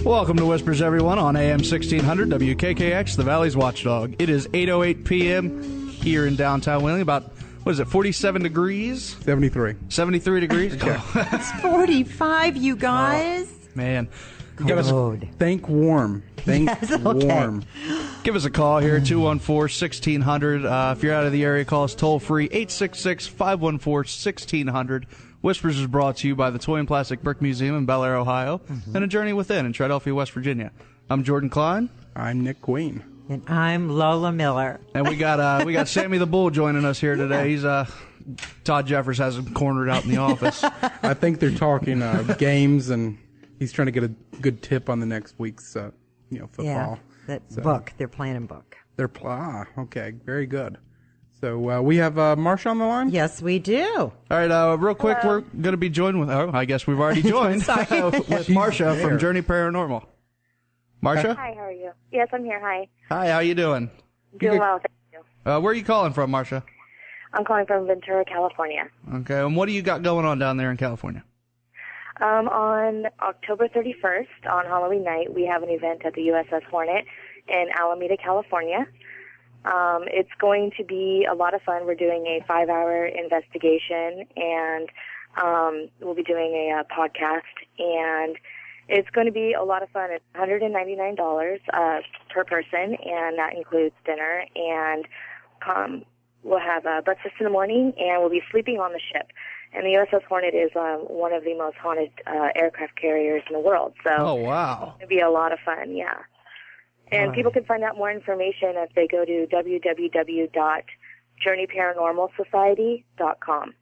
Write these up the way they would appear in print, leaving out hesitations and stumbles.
Welcome to Whispers, everyone, on AM 1600 WKKX, the Valley's Watchdog. It is 8:08 p.m. here in downtown Wheeling. About, what is it, 47 degrees? 73. 73 degrees? Okay. It's 45, you guys. Man. Give us think warm. Think Yes, okay. warm. Give us a call here, 214-1600. If you're out of the area, call us toll-free, 866-514-1600. Whispers is brought to you by the Toy and Plastic Brick Museum in Bel Air, Ohio, and A Journey Within in Philadelphia, West Virginia. I'm Jordan Klein. I'm Nick Queen. And I'm Lola Miller. And we got Sammy the Bull joining us here today. He's Todd Jeffers has him cornered out in the office. I think they're talking games, and he's trying to get a good tip on the next week's football. Yeah, that book. They're playing a book. Okay, very good. So we have Marsha on the line? Yes, we do. All right, real quick, we're going to be joined with, I guess we've already joined, with Marsha from Journey Paranormal. Marsha? Hi, how are you? Yes, I'm here. Hi. Hi, how you doing? Doing well, thank you. Where are you calling from, Marsha? I'm calling from Ventura, California. Okay, and what do you got going on down there in California? On October 31st, on Halloween night, we have an event at the USS Hornet in Alameda, California. It's going to be a lot of fun. We're doing a 5-hour investigation, and we'll be doing a podcast, and it's going to be a lot of fun. It's $199 per person, and that includes dinner, and we'll have breakfast in the morning, and we'll be sleeping on the ship. And the USS Hornet is one of the most haunted aircraft carriers in the world. So oh, wow. It's going to be a lot of fun, yeah. And people can find out more information if they go to www.journeyparanormalsociety.com.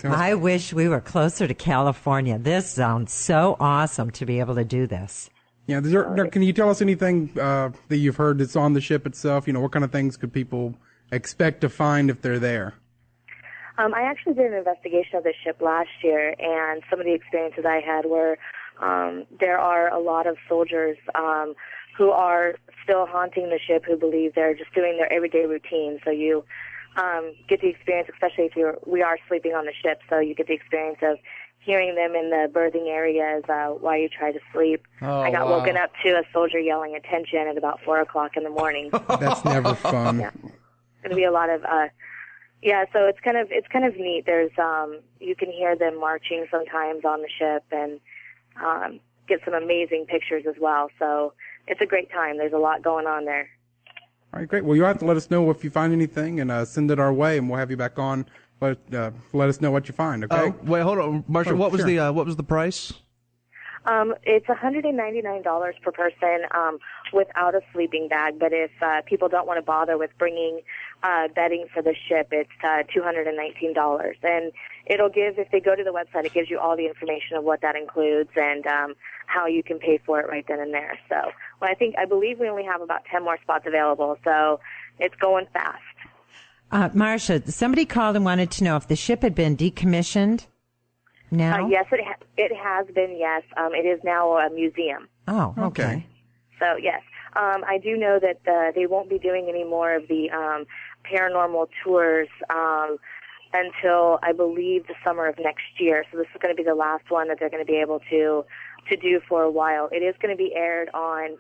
I wish we were closer to California. This sounds so awesome to be able to do this. Yeah, can you tell us anything that you've heard that's on the ship itself? What kind of things could people expect to find if they're there? I actually did an investigation of the ship last year, and some of the experiences I had were there are a lot of soldiers who are still haunting the ship, who believe they're just doing their everyday routine. So you get the experience, especially if we are sleeping on the ship, so you get the experience of hearing them in the berthing areas while you try to sleep. Oh, I got woken up to a soldier yelling attention at about 4 o'clock in the morning. That's never fun. Yeah. It's going to be a lot of so it's kind of neat. There's you can hear them marching sometimes on the ship, and get some amazing pictures as well. So it's a great time. There's a lot going on there. All right, great. Well, you'll have to let us know if you find anything, and send it our way, and we'll have you back on. Let us know what you find. Okay. Wait, hold on, Marsha. What was the price? It's $199 per person without a sleeping bag. But if people don't want to bother with bringing bedding for the ship, it's $219. And it'll give, if they go to the website, it gives you all the information of what that includes and how you can pay for it right then and there. So, I believe we only have about 10 more spots available. So it's going fast. Marsha, somebody called and wanted to know if the ship had been decommissioned. Now? Yes, it has been, yes. It is now a museum. Oh, okay. So, yes. I do know that they won't be doing any more of the paranormal tours until, I believe, the summer of next year. So this is going to be the last one that they're going to be able to do for a while. It is going to be aired on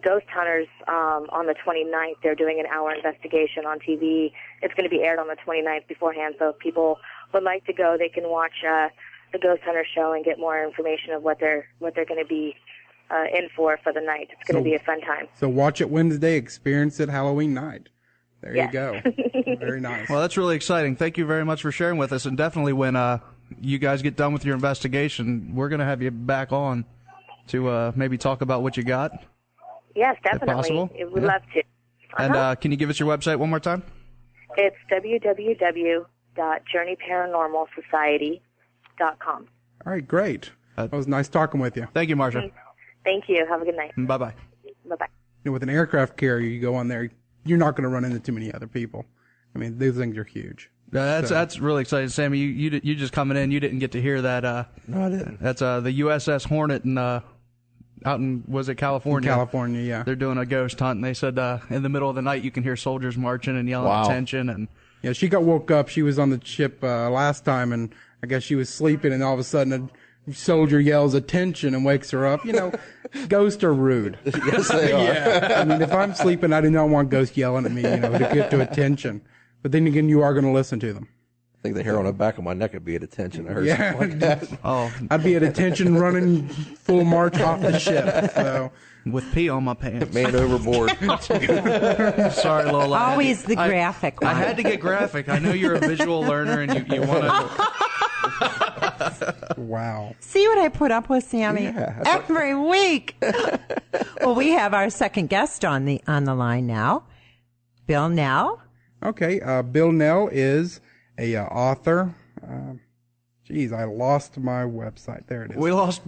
Ghost Hunters on the 29th. They're doing an hour investigation on TV. It's going to be aired on the 29th beforehand, so if people would like to go, they can watch the Ghost Hunter show and get more information of what they're going to be in for the night. It's going to be a fun time. So watch it Wednesday, experience it Halloween night. There you go. Very nice. Well, that's really exciting. Thank you very much for sharing with us. And definitely when you guys get done with your investigation, we're going to have you back on to maybe talk about what you got. Yes, definitely. If possible. We'd love to. And can you give us your website one more time? It's www.journeyparanormalsociety.com. All right, great. That was nice talking with you. Thank you, Marsha. Thank you. Have a good night. Bye-bye. Bye-bye. With an aircraft carrier, you go on there, you're not going to run into too many other people. I mean, these things are huge. That's really exciting, Sammy. You just coming in. You didn't get to hear that. No, I didn't. That's the USS Hornet out in, was it California? In California, yeah. They're doing a ghost hunt, and they said in the middle of the night you can hear soldiers marching and yelling attention. And yeah, she got woke up. She was on the ship last time, and I guess she was sleeping, and all of a sudden soldier yells attention and wakes her up. Ghosts are rude. Yes, they are. Yeah. I mean, if I'm sleeping, I do not want ghosts yelling at me, to get to attention. But then again, you are going to listen to them. I think the hair on the back of my neck would be at attention. I heard Yeah. something like that. Oh, I'd be at attention running full march off the ship. So. with pee on my pants. Man overboard. Sorry, Lola. Always the graphic one. I had to get graphic. I know you're a visual learner and you want to. Wow. See what I put up with, Sammy? Yeah, Every week. Well, we have our second guest on the line now, Bill Knell. Okay. Bill Knell is a author. I lost my website. There it is. We lost.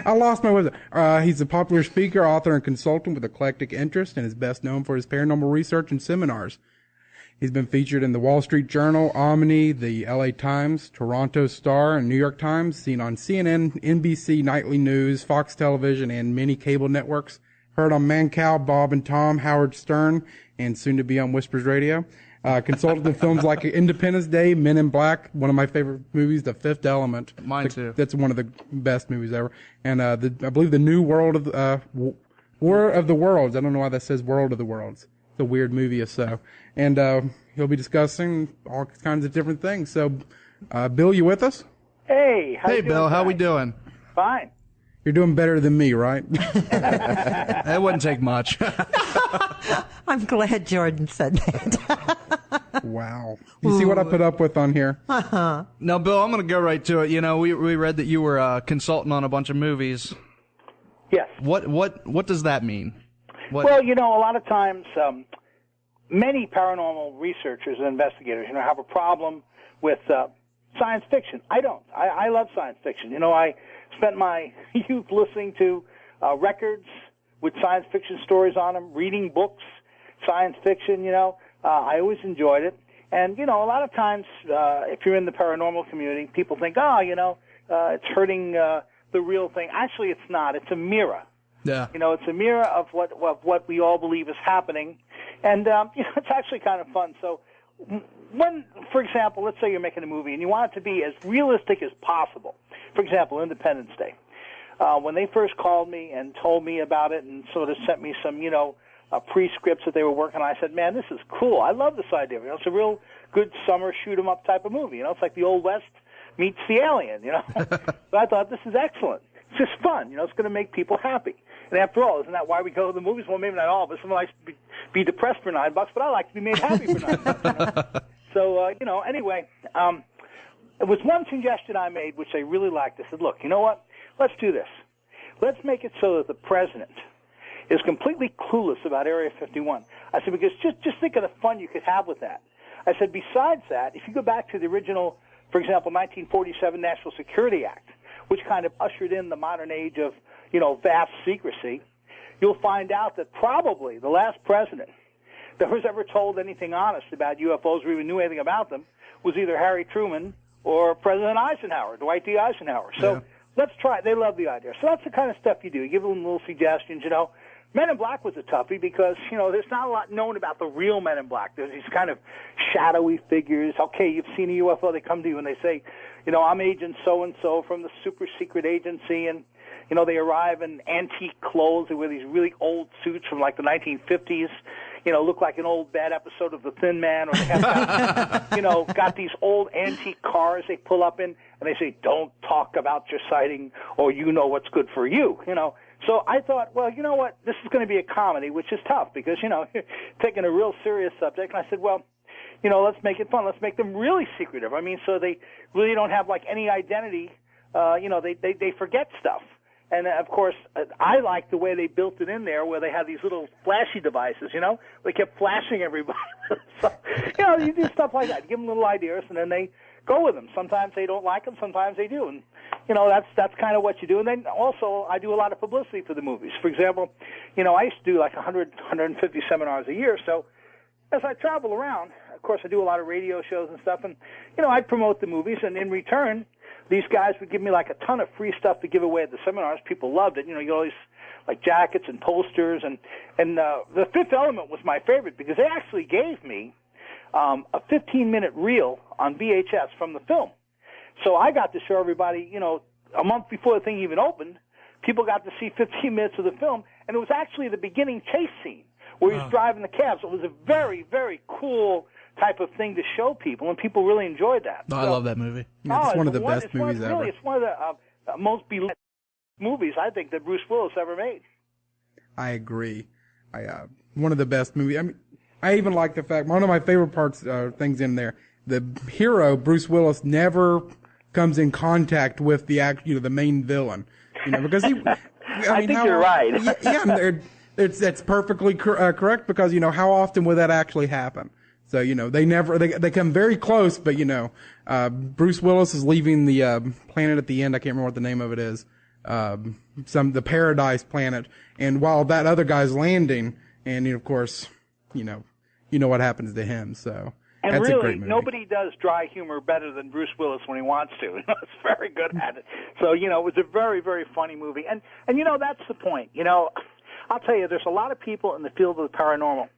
I lost my website. He's a popular speaker, author, and consultant with eclectic interest, and is best known for his paranormal research and seminars. He's been featured in the Wall Street Journal, Omni, the LA Times, Toronto Star, and New York Times, seen on CNN, NBC Nightly News, Fox Television, and many cable networks. Heard on Mancow, Bob and Tom, Howard Stern, and soon to be on Whispers Radio. Consulted in films like Independence Day, Men in Black, one of my favorite movies, The Fifth Element. Mine too. That's one of the best movies ever. And I believe the new World of War of the Worlds. I don't know why that says World of the Worlds. It's a weird movie or so. And he'll be discussing all kinds of different things. So, Bill, you with us? Hey, Hey, Bill, how we doing? Fine. You're doing better than me, right? That wouldn't take much. I'm glad Jordan said that. Wow. You see what I put up with on here? Now, Bill, I'm going to go right to it. We read that you were consulting on a bunch of movies. Yes. What does that mean? Well, a lot of times, many paranormal researchers and investigators, have a problem with science fiction. I don't. I love science fiction. I spent my youth listening to records with science fiction stories on them, reading books, science fiction, I always enjoyed it. And, a lot of times, if you're in the paranormal community, people think, it's hurting the real thing. Actually, it's not. It's a mirror. Yeah. It's a mirror of what we all believe is happening. And, it's actually kind of fun. So when, for example, let's say you're making a movie and you want it to be as realistic as possible. For example, Independence Day. When they first called me and told me about it and sort of sent me some, pre-scripts that they were working on, I said, man, this is cool. I love this idea. It's a real good summer shoot-'em-up type of movie. It's like the Old West meets the Alien, So I thought, this is excellent. It's just fun. It's going to make people happy. And after all, isn't that why we go to the movies? Well, maybe not all of us. Someone likes to be depressed for $9, but I like to be made happy for $9. So, anyway, it was one suggestion I made, which they really liked. I said, look, you know what? Let's do this. Let's make it so that the president is completely clueless about Area 51. I said, because just think of the fun you could have with that. I said, besides that, if you go back to the original, for example, 1947 National Security Act, which kind of ushered in the modern age of, vast secrecy, you'll find out that probably the last president that was ever told anything honest about UFOs or even knew anything about them was either Harry Truman or President Eisenhower, Dwight D. Eisenhower. So let's try it. They love the idea. So that's the kind of stuff you do. You give them little suggestions, Men in Black was a toughie because, there's not a lot known about the real Men in Black. There's these kind of shadowy figures. Okay, you've seen a UFO. They come to you and they say, I'm Agent so-and-so from the super secret agency, and, they arrive in antique clothes. They wear these really old suits from, like, the 1950s, look like an old bad episode of The Thin Man, or they have, got these old antique cars they pull up in, and they say, don't talk about your sighting, or what's good for you, So I thought, well, you know what? This is going to be a comedy, which is tough because, you're taking a real serious subject. And I said, well, let's make it fun. Let's make them really secretive. I mean, so they really don't have, like, any identity. They forget stuff. And, of course, I like the way they built it in there where they had these little flashy devices, They kept flashing everybody. So, you do stuff like that. You give them little ideas, and then they go with them. Sometimes they don't like them. Sometimes they do. And, that's kind of what you do. And then also I do a lot of publicity for the movies. For example, I used to do like 150 seminars a year. So as I travel around, of course, I do a lot of radio shows and stuff. And, I'd promote the movies. And in return, these guys would give me like a ton of free stuff to give away at the seminars. People loved it. You get all these like jackets and posters. And The Fifth Element was my favorite because they actually gave me a 15-minute reel on VHS from the film. So I got to show everybody, a month before the thing even opened, people got to see 15 minutes of the film, and it was actually the beginning chase scene where he was driving the cab. So it was a very, very cool type of thing to show people, and people really enjoyed that. I love that movie. Yeah, it's one of the best movies ever. Really, it's one of the most beloved movies, I think, that Bruce Willis ever made. I agree. One of the best movies. I mean, I even like the fact, one of my favorite things in there, the hero, Bruce Willis, never comes in contact with the main villain. Because he, I think you're right. That's perfectly correct, because, how often would that actually happen? So, they come very close, but, Bruce Willis is leaving the planet at the end. I can't remember what the name of it is. The Paradise planet. And while that other guy's landing, and, of course, you know what happens to him. So, and that's really, a great movie. Nobody does dry humor better than Bruce Willis when he wants to. He's very good at it. So, it was a very, very funny movie. And that's the point. I'll tell you, there's a lot of people in the field of the paranormal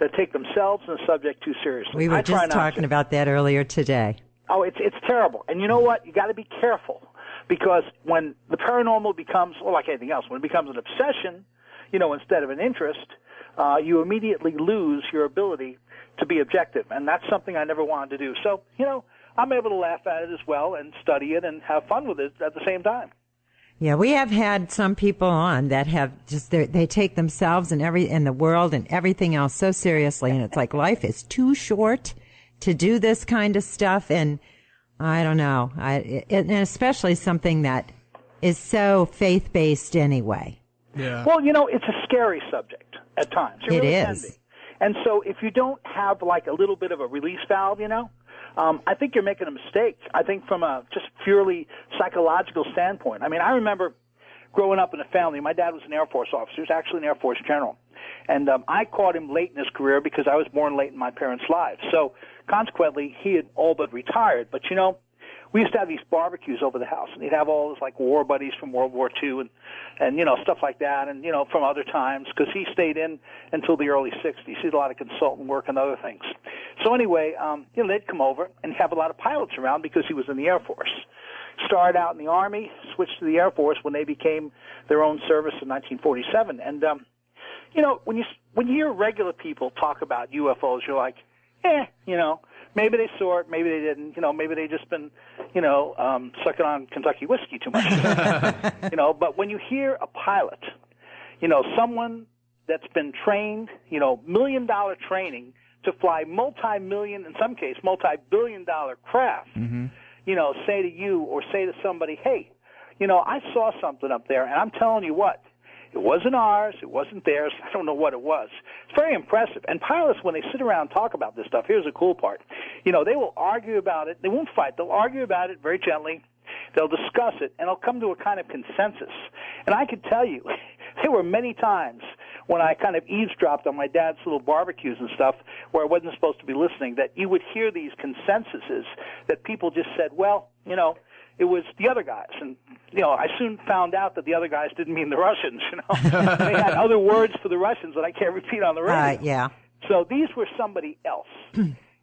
that take themselves and the subject too seriously. We were just talking about that earlier today. Oh, it's terrible. And you know what? You got to be careful, because when the paranormal becomes, well, like anything else, when it becomes an obsession, instead of an interest, you immediately lose your ability to be objective. And that's something I never wanted to do. So, I'm able to laugh at it as well and study it and have fun with it at the same time. Yeah, we have had some people on that have just, they take themselves and the world and everything else so seriously. And it's like life is too short to do this kind of stuff. And I don't know. And especially something that is so faith-based anyway. Yeah. Well, it's a scary subject at times. It really can be. And so if you don't have like a little bit of a release valve, I think you're making a mistake. I think from a just purely psychological standpoint. I mean, I remember growing up in a family. My dad was an Air Force officer. He was actually an Air Force general. And I caught him late in his career because I was born late in my parents' lives. So consequently, he had all but retired. But, we used to have these barbecues over the house, and he'd have all his, like, war buddies from World War II and stuff like that, and, from other times, because he stayed in until the early 60s. He did a lot of consultant work and other things. So anyway, they'd come over and have a lot of pilots around because he was in the Air Force. Started out in the Army, switched to the Air Force when they became their own service in 1947. And, when you hear regular people talk about UFOs, you're like, maybe they saw it, maybe they didn't, maybe they just been, sucking on Kentucky whiskey too much. But when you hear a pilot, someone that's been trained, $1 million training to fly multi-million, in some case, multi-billion-dollar craft, say to you or say to somebody, hey, I saw something up there, and I'm telling you what, it wasn't ours, it wasn't theirs, I don't know what it was. It's very impressive. And pilots, when they sit around and talk about this stuff, here's the cool part. They will argue about it. They won't fight. They'll argue about it very gently. They'll discuss it, and they'll come to a kind of consensus. And I could tell you, there were many times when I kind of eavesdropped on my dad's little barbecues and stuff where I wasn't supposed to be listening, that you would hear these consensuses that people just said, well, it was the other guys. And, I soon found out that the other guys didn't mean the Russians, They had other words for the Russians that I can't repeat on the radio. Yeah. So these were somebody else.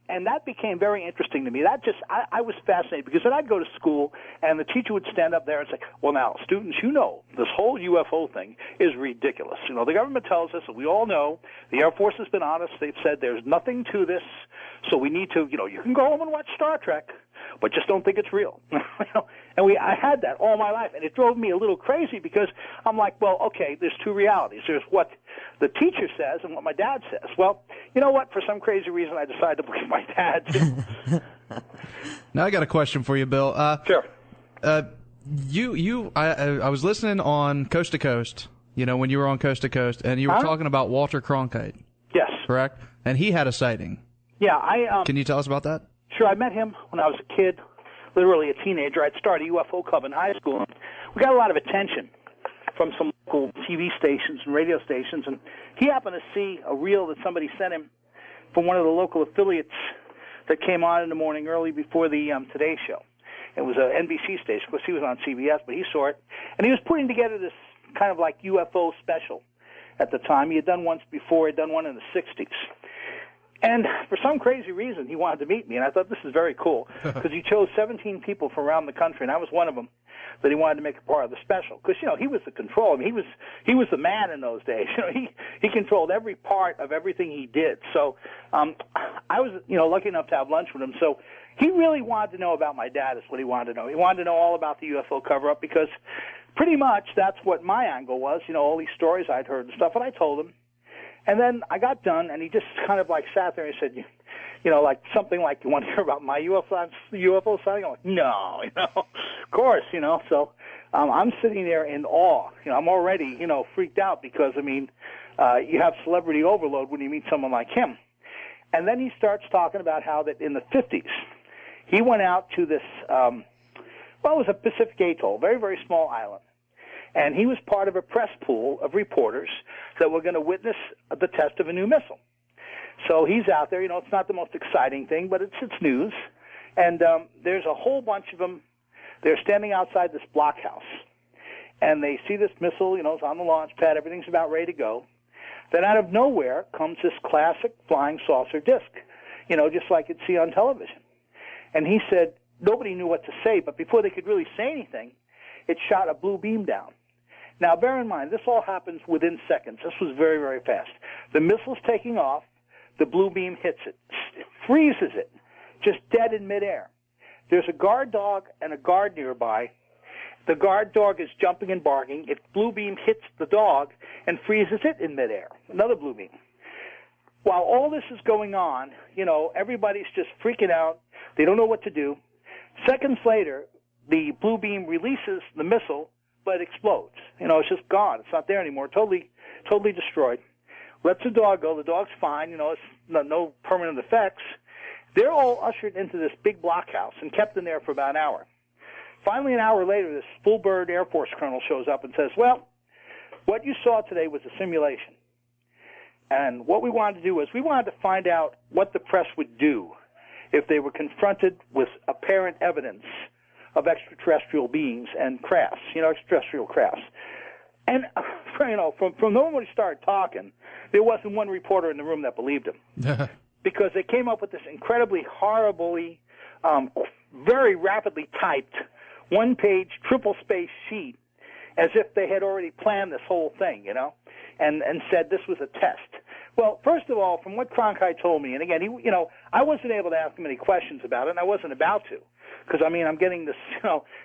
And that became very interesting to me. I was fascinated because then I'd go to school and the teacher would stand up there and say, well, now, students, this whole UFO thing is ridiculous. The government tells us, and we all know, the Air Force has been honest. They've said there's nothing to this, so we need to, you can go home and watch Star Trek, but just don't think it's real. And I had that all my life, and it drove me a little crazy because I'm like, well, okay, there's two realities. There's what the teacher says and what my dad says. Well, you know what? For some crazy reason, I decided to believe my dad, too. Now I got a question for you, Bill. Sure. I was listening on Coast to Coast, when you were on Coast to Coast, and you were talking about Walter Cronkite. Yes. Correct? And he had a sighting. Yeah, Can you tell us about that? Sure, I met him when I was a kid, literally a teenager. I'd started a UFO club in high school. We got a lot of attention from some local TV stations and radio stations, and he happened to see a reel that somebody sent him from one of the local affiliates that came on in the morning early before the Today Show. It was an NBC station. Of course, he was on CBS, but he saw it. And he was putting together this kind of like UFO special at the time. He had done once before. He had done one in the 60s. And for some crazy reason, he wanted to meet me, and I thought this is very cool because he chose 17 people from around the country, and I was one of them that he wanted to make a part of the special. Because he was the control. I mean, he was the man in those days. He controlled every part of everything he did. So I was lucky enough to have lunch with him. So he really wanted to know about my dad. Is what he wanted to know. He wanted to know all about the UFO cover-up because pretty much that's what my angle was. All these stories I'd heard and stuff, and I told him. And then I got done, and he just kind of like sat there and said, like something like, "You want to hear about my UFO sighting?" I'm like, "No, of course, So I'm sitting there in awe. I'm already, freaked out because you have celebrity overload when you meet someone like him. And then he starts talking about how that in the 50s he went out to this, it was a Pacific atoll, very very small island. And he was part of a press pool of reporters that were going to witness the test of a new missile. So he's out there. It's not the most exciting thing, but it's news. And there's a whole bunch of them. They're standing outside this blockhouse. And they see this missile, it's on the launch pad. Everything's about ready to go. Then out of nowhere comes this classic flying saucer disc, just like you'd see on television. And he said nobody knew what to say, but before they could really say anything, it shot a blue beam down. Now, bear in mind, this all happens within seconds. This was very, very fast. The missile's taking off. The blue beam hits it, freezes it, just dead in midair. There's a guard dog and a guard nearby. The guard dog is jumping and barking. Its blue beam hits the dog and freezes it in midair. Another blue beam. While all this is going on, everybody's just freaking out. They don't know what to do. Seconds later, the blue beam releases the missile, but it explodes. It's just gone. It's not there anymore. Totally destroyed. Lets the dog go. The dog's fine. It's no permanent effects. They're all ushered into this big blockhouse and kept in there for about an hour. Finally, an hour later, this full-bird Air Force colonel shows up and says, "Well, what you saw today was a simulation. And what we wanted to do was we wanted to find out what the press would do if they were confronted with apparent evidence of extraterrestrial beings and crafts, extraterrestrial crafts." And, from the moment we started talking, there wasn't one reporter in the room that believed him. Because they came up with this incredibly horribly, very rapidly typed, one-page, triple-space sheet as if they had already planned this whole thing, and said this was a test. Well, first of all, from what Cronkite told me, and again, I wasn't able to ask him any questions about it, and I wasn't about to. Because, I'm getting this,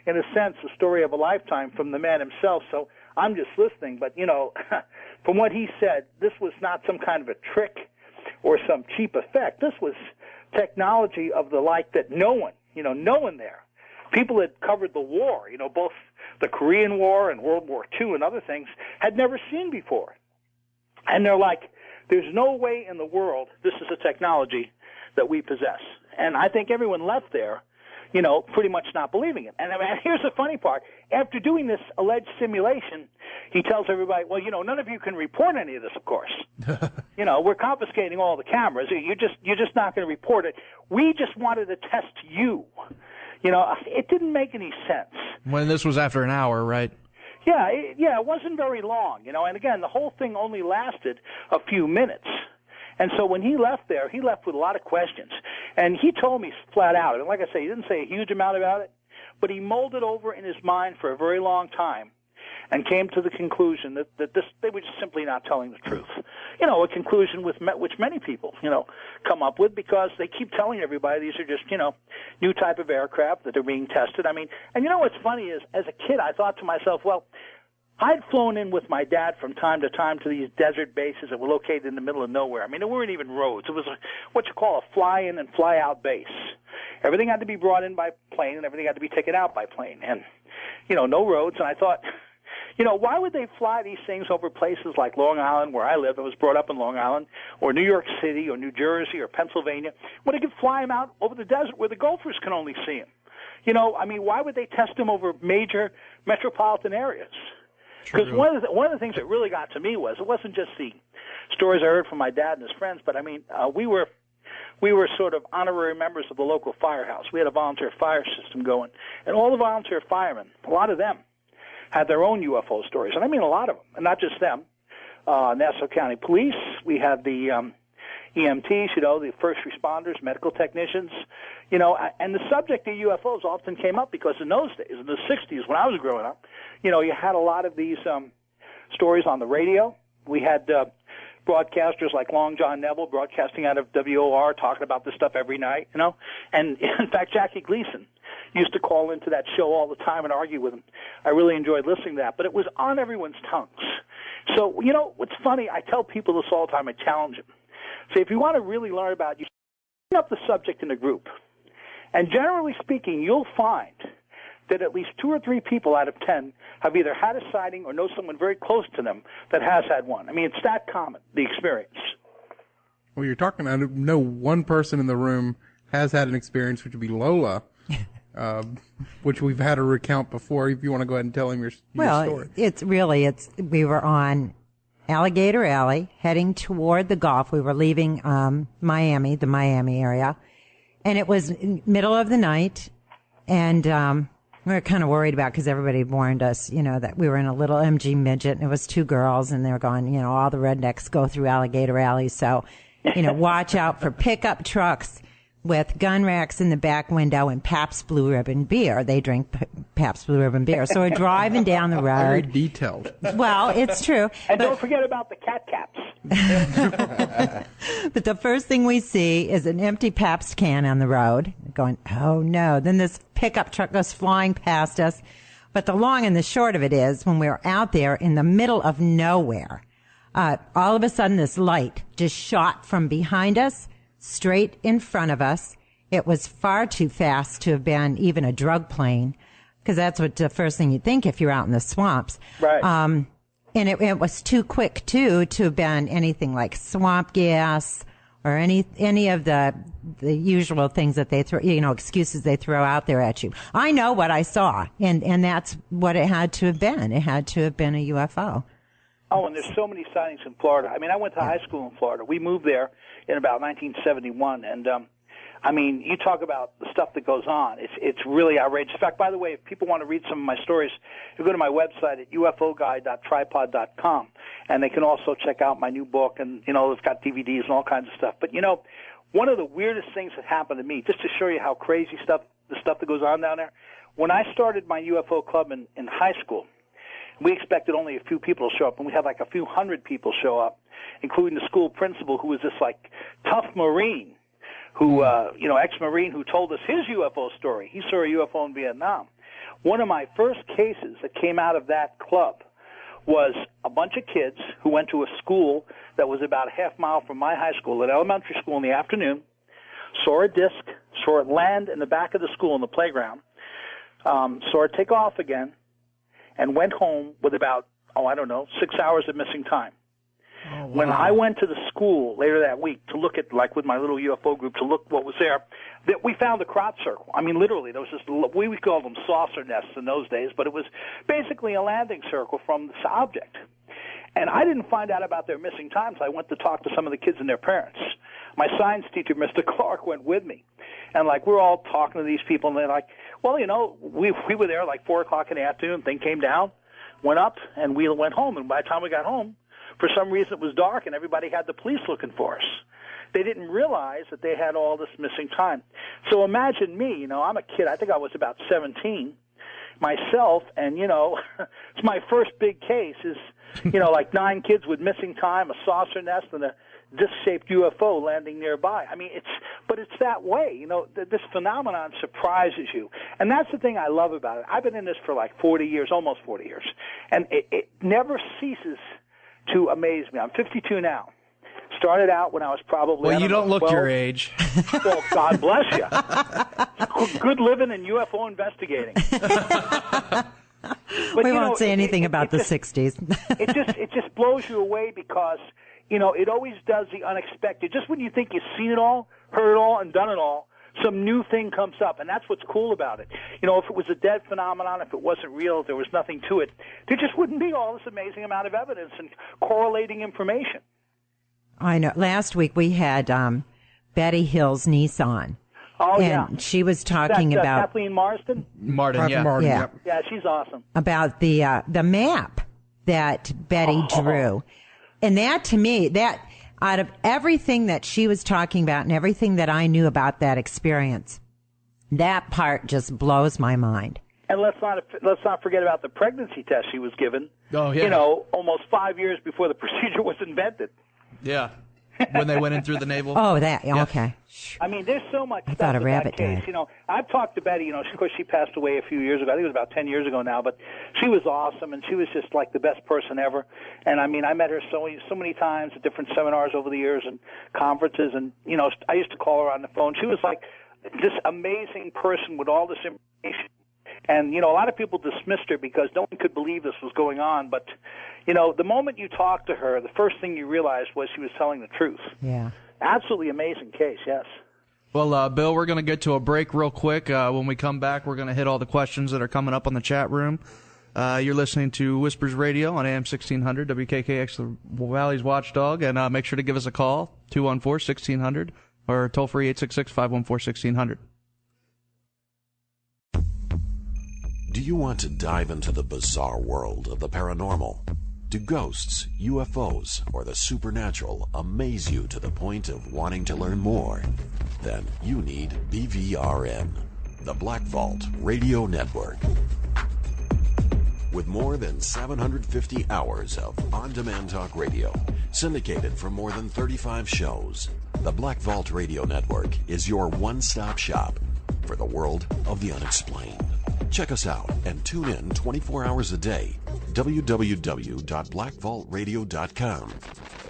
in a sense, the story of a lifetime from the man himself, so I'm just listening. But, from what he said, this was not some kind of a trick or some cheap effect. This was technology of the like that no one there. People that covered the war, both the Korean War and World War II and other things, had never seen before. And they're like, there's no way in the world this is a technology that we possess. And I think everyone left there, pretty much not believing it. And here's the funny part. After doing this alleged simulation, he tells everybody, well, none of you can report any of this, of course. We're confiscating all the cameras. You're just not going to report it. We just wanted to test you. It didn't make any sense. When this was after an hour, right? Yeah, it wasn't very long, and again, the whole thing only lasted a few minutes. And so when he left there, he left with a lot of questions. And he told me flat out, and like I say, he didn't say a huge amount about it, but he mulled it over in his mind for a very long time and came to the conclusion that they were just simply not telling the truth. A conclusion which many people, come up with because they keep telling everybody these are just, new type of aircraft that are being tested. And what's funny is, as a kid, I thought to myself, well, I'd flown in with my dad from time to time to these desert bases that were located in the middle of nowhere. There weren't even roads. It was what you call a fly-in and fly-out base. Everything had to be brought in by plane, and everything had to be taken out by plane. And, no roads. And I thought, why would they fly these things over places like Long Island, where I live? I was brought up in Long Island, or New York City, or New Jersey, or Pennsylvania, when they could fly them out over the desert where the golfers can only see them. Why would they test them over major metropolitan areas? Because one of the things that really got to me was it wasn't just the stories I heard from my dad and his friends, but we were sort of honorary members of the local firehouse. We had a volunteer fire system going, and all the volunteer firemen, a lot of them, had their own UFO stories, and I mean a lot of them, and not just them. Nassau County Police, we had the EMTs, the first responders, medical technicians, and the subject of UFOs often came up because in those days, in the 60s when I was growing up, you had a lot of these stories on the radio. We had broadcasters like Long John Neville broadcasting out of WOR talking about this stuff every night, And in fact, Jackie Gleason used to call into that show all the time and argue with him. I really enjoyed listening to that, but it was on everyone's tongues. So, what's funny, I tell people this all the time, I challenge them. So if you want to really learn about it, you bring up the subject in a group. And generally speaking, you'll find that at least 2 or 3 people out of 10 have either had a sighting or know someone very close to them that has had one. I mean, it's that common, the experience. Well, you're talking, I know one person in the room has had an experience, which would be Lola, which we've had a recount before. If you want to go ahead and tell him your story. We were on Alligator Alley heading toward the Gulf. We were leaving Miami, the Miami area, and it was middle of the night, and we were kind of worried about because everybody warned us, that we were in a little MG midget, and it was 2 girls, and they were going, all the rednecks go through Alligator Alley, so, watch out for pickup trucks with gun racks in the back window and Pabst Blue Ribbon beer. They drink Pabst Blue Ribbon beer. So we're driving down the road. Very detailed. Well, it's true. And don't forget about the cat caps. But the first thing we see is an empty Pabst can on the road. Going, oh no. Then this pickup truck goes flying past us. But the long and the short of it is, when we were out there in the middle of nowhere, all of a sudden this light just shot from behind us straight in front of us. It was far too fast to have been even a drug plane, because that's what the first thing you'd think if you're out in the swamps. Right. And it was too quick, too, to have been anything like swamp gas or any of the usual things that they throw, excuses they throw out there at you. I know what I saw, and that's what it had to have been. It had to have been a UFO. Oh, and there's so many sightings in Florida. I mean, I went to high school in Florida. We moved there in about 1971, and you talk about the stuff that goes on. It's really outrageous. In fact, by the way, if people want to read some of my stories, you go to my website at ufoguy.tripod.com, and they can also check out my new book, and it's got DVDs and all kinds of stuff. But one of the weirdest things that happened to me, just to show you how crazy the stuff that goes on down there, when I started my UFO club in high school, we expected only a few people to show up, and we had like a few hundred people show up, including the school principal, who was this like tough Marine, who ex-Marine, who told us his UFO story. He saw a UFO in Vietnam. One of my first cases that came out of that club was a bunch of kids who went to a school that was about a half mile from my high school, an elementary school, in the afternoon, saw a disc, saw it land in the back of the school in the playground, saw it take off again, and went home with about, 6 hours of missing time. Oh, wow. When I went to the school later that week to look at, like with my little UFO group, to look what was there, that we found a crop circle. I mean, literally, there was this, we called them saucer nests in those days, but it was basically a landing circle from this object. And I didn't find out about their missing times. I went to talk to some of the kids and their parents. My science teacher, Mr. Clark, went with me. And, we're all talking to these people, and they're like, well, we were there 4 o'clock in the afternoon. Thing came down, went up, and we went home. And by the time we got home, for some reason it was dark, and everybody had the police looking for us. They didn't realize that they had all this missing time. So imagine me, I'm a kid. I think I was about 17 myself, and, it's my first big case is, 9 kids with missing time, a saucer nest, and a disc-shaped UFO landing nearby. I mean, it's that way. This phenomenon surprises you. And that's the thing I love about it. I've been in this for 40 years, almost 40 years. And it never ceases to amaze me. I'm 52 now. Started out when I was probably... Well, you don't look 12. Your age. Well, God bless you. Good living and UFO investigating. But, we won't say anything about the 60s. it just blows you away because, it always does the unexpected. Just when you think you've seen it all, heard it all, and done it all, some new thing comes up, and that's what's cool about it. If it was a dead phenomenon, if it wasn't real, if there was nothing to it, there just wouldn't be all this amazing amount of evidence and correlating information. I know. Last week we had Betty Hill's niece on. Oh, and yeah. she was talking about... Kathleen Marsden? Martin, yeah. Martin, yeah. Yep. Yeah, she's awesome. About the map that Betty drew. And that, to me, out of everything that she was talking about and everything that I knew about that experience, that part just blows my mind. And let's not forget about the pregnancy test she was given. Oh, yeah. You know, almost 5 years before the procedure was invented. Yeah. When they went in through the navel. Oh, that, okay. I mean, there's so much I stuff thought a with rabbit that case. died. You know, I've talked to Betty. You know, of course, she passed away a few years ago. I think it was about 10 years ago now. But she was awesome, and she was just like the best person ever. And I mean, I met her so many times at different seminars over the years and conferences. And you know, I used to call her on the phone. She was like this amazing person with all this information. And, you know, a lot of people dismissed her because no one could believe this was going on. But, you know, the moment you talked to her, the first thing you realized was she was telling the truth. Yeah. Absolutely amazing case, yes. Well, Bill, we're going to get to a break real quick. When we come back, we're going to hit all the questions that are coming up on the chat room. You're listening to Whispers Radio on AM 1600, WKKX, the Valley's Watchdog. And make sure to give us a call, 214-1600, or toll-free 866-514-1600. Do you want to dive into the bizarre world of the paranormal? Do ghosts, UFOs, or the supernatural amaze you to the point of wanting to learn more? Then you need BVRN, the Black Vault Radio Network. With more than 750 hours of on-demand talk radio, syndicated from more than 35 shows, the Black Vault Radio Network is your one-stop shop for the world of the unexplained. Check us out and tune in 24 hours a day. www.blackvaultradio.com.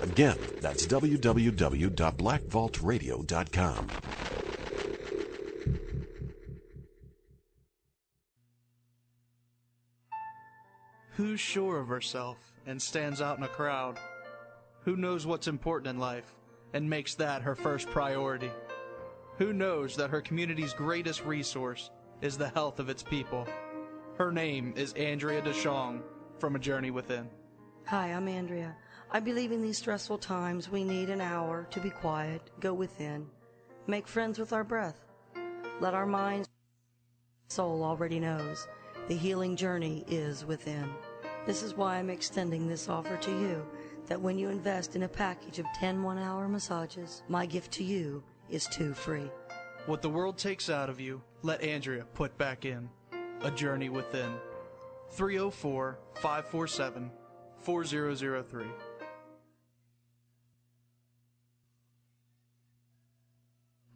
Again, that's www.blackvaultradio.com. Who's sure of herself and stands out in a crowd? Who knows what's important in life and makes that her first priority? Who knows that her community's greatest resource is the health of its people? Her name is Andrea DeShong from A Journey Within. Hi, I'm Andrea. I believe in these stressful times we need an hour to be quiet, go within, make friends with our breath. Let our minds, soul already knows the healing journey is within. This is why I'm extending this offer to you, that when you invest in a package of 10 one-hour massages, my gift to you is 2 free. What the world takes out of you, let Andrea put back in. A Journey Within. 304-547-4003.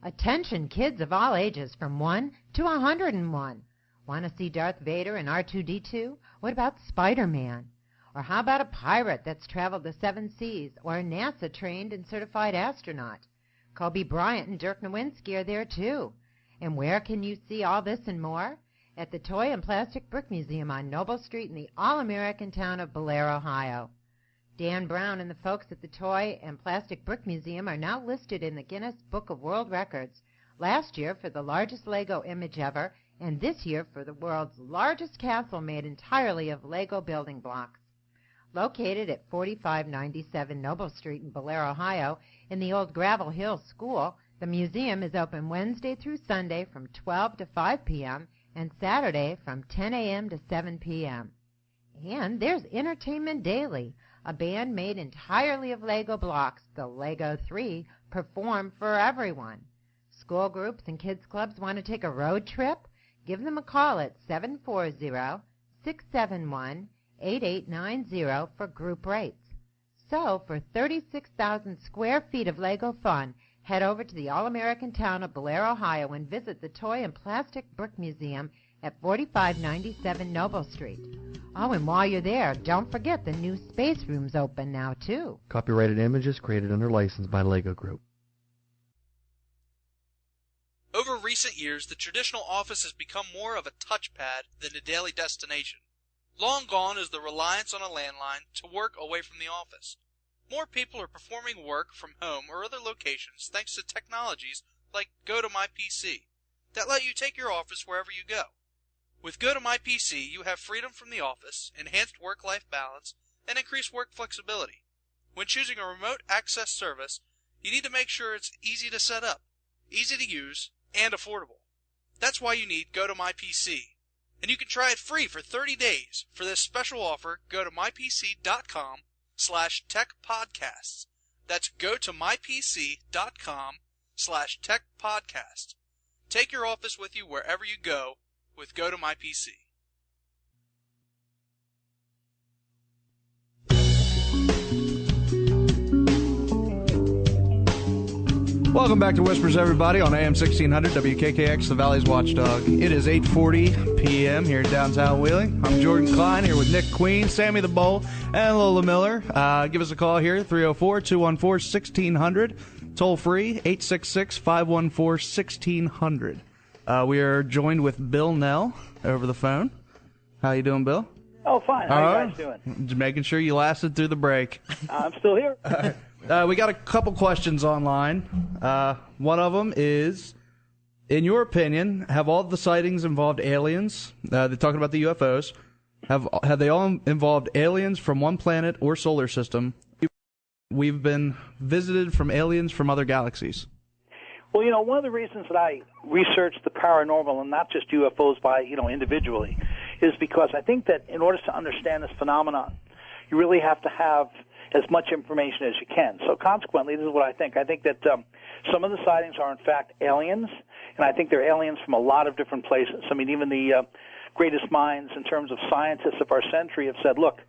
Attention kids of all ages from 1 to 101. Want to see Darth Vader and R2-D2? What about Spider-Man? Or how about a pirate that's traveled the 7 seas, or a NASA-trained and certified astronaut? Kobe Bryant and Dirk Nowitzki are there too. And where can you see all this and more? At the Toy and Plastic Brick Museum on Noble Street in the all-American town of Blair, Ohio. Dan Brown and the folks at the Toy and Plastic Brick Museum are now listed in the Guinness Book of World Records, last year for the largest Lego image ever, and this year for the world's largest castle made entirely of Lego building blocks. Located at 4597 Noble Street in Blair, Ohio, in the old Gravel Hill School, the museum is open Wednesday through Sunday from 12 to 5 p.m., and Saturday from 10 a.m. to 7 p.m. And there's entertainment daily. A band made entirely of Lego blocks, the Lego 3, perform for everyone. School groups and kids clubs want to take a road trip? Give them a call at 740-671-8890 for group rates. So, for 36,000 square feet of Lego fun, head over to the all-American town of Blair, Ohio, and visit the Toy and Plastic Brick Museum at 4597 Noble Street. Oh, and while you're there, don't forget the new space room's open now, too. Copyrighted images created under license by Lego Group. Over recent years, the traditional office has become more of a touchpad than a daily destination. Long gone is the reliance on a landline to work away from the office. More people are performing work from home or other locations thanks to technologies like GoToMyPC that let you take your office wherever you go. With GoToMyPC, you have freedom from the office, enhanced work-life balance, and increased work flexibility. When choosing a remote access service, you need to make sure it's easy to set up, easy to use, and affordable. That's why you need GoToMyPC. And you can try it free for 30 days. For this special offer, go to mypc.com/techpodcasts. That's gotomypc.com/techpodcast. Take your office with you wherever you go with Go to My PC. Welcome back to Whispers, everybody, on AM 1600 WKKX, the Valley's Watchdog. It is 8:40 p.m. here in downtown Wheeling. I'm Jordan Klein here with Nick Queen, Sammy the Bull, and Lola Miller. Give us a call here, 304-214-1600. Toll free, 866-514-1600. We are joined with Bill Knell over the phone. How you doing, Bill? Oh, fine. How you guys doing? Just making sure you lasted through the break. I'm still here. We got a couple questions online. One of them is, in your opinion, have all the sightings involved aliens? They're talking about the UFOs. Have they all involved aliens from one planet or solar system? We've been visited from aliens from other galaxies. Well, one of the reasons that I research the paranormal and not just UFOs by, individually, is because I think that in order to understand this phenomenon, you really have to have as much information as you can. So consequently, this is what I think. I think that some of the sightings are, in fact, aliens, and I think they're aliens from a lot of different places. I mean, even the greatest minds in terms of scientists of our century have said, look,